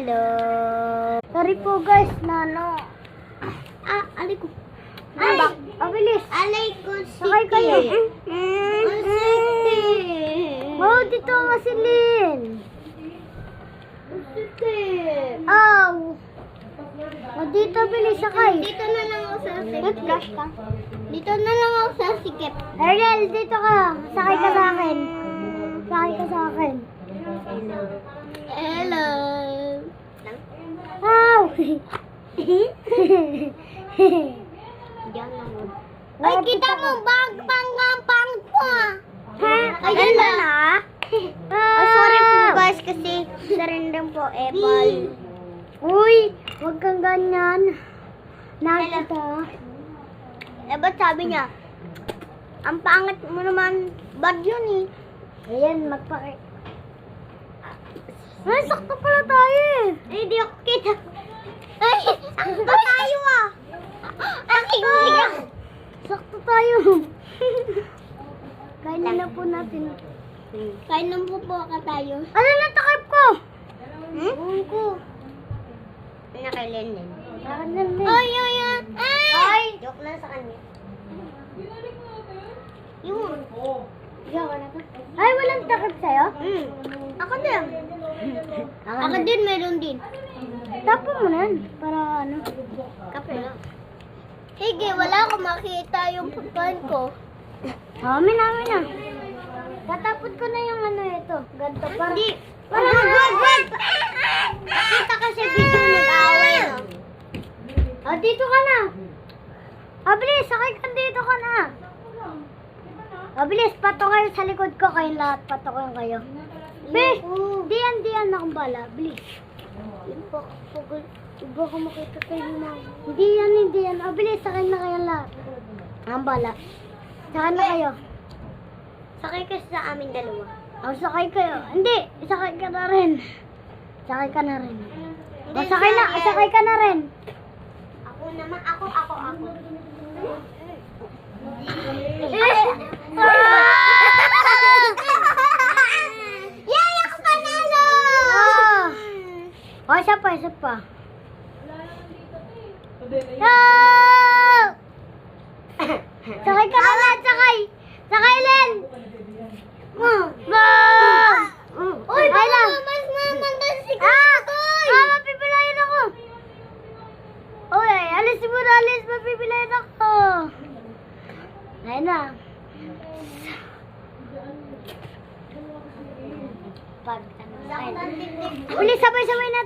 Hello. Sorry po guys, nano. Alay ko. Ay, bilis. Alay ko, sakay kayo. Oh, dito masilin. Aw. Oh, dito bilis sakay. Dito na lang ako sa sikip. Flash ka. Dito na lang ako sa sikip. Ariel, dito ka. Sakay ka sa akin. Sakay ka sa akin. Hello. Wow. Ay, kita mo bang pang po. Ha? Ayun na. Sorry po guys kasi sarindang po Apple. Uy, wag kang ganyan. Nakita. Ba't sabi niya? Ang pangit mo naman. Bad yun Ayan, magpaki. Ay, sakto pala tayo Ay, di ako kita. Ay, sakto tayo Sakto tayo. Kain na po natin. Kain na po tayo. Ano na takip ko? Buong ko. Nakailan din. Ay! Ay! Joke lang sa kanya. Yun. Ay, walang takip sa'yo? Ako din. Ako din, meron din. Tapon mo na yan. Para ano? Kape lang. Sige, wala akong makita yung pagkain ko. Amin na. Tatapon ko na yung ano ito. Ganto para. Hindi. Wag! Kita kasi video nag-away dito ka na. Bilis, sakay ka dito ka na. Bilis, pato kayo sa likod ko. Kayong lahat, pato kayo. Bilis, diyan akong bala. Bilis. Iba ko makita kayo na. Hindi yan. Bilis, sakay na kayo lahat. Ang bala. Sakay na kayo. Sakay kasi sa amin dalawa. Sakay kayo. Hindi, sakay ka na rin. Sakay ka na rin. Sakay ka na rin. Ako naman, ako. Yay, ako panalo! Isa pa. Sakay ka na lahat, sakay! Sakay, Len! Uy, mas naman doon si Kutoy! Mapipilayan ako! Uy, alis mo na, mapipilayan ako! Ayun na. Bilis, sabay-sabay na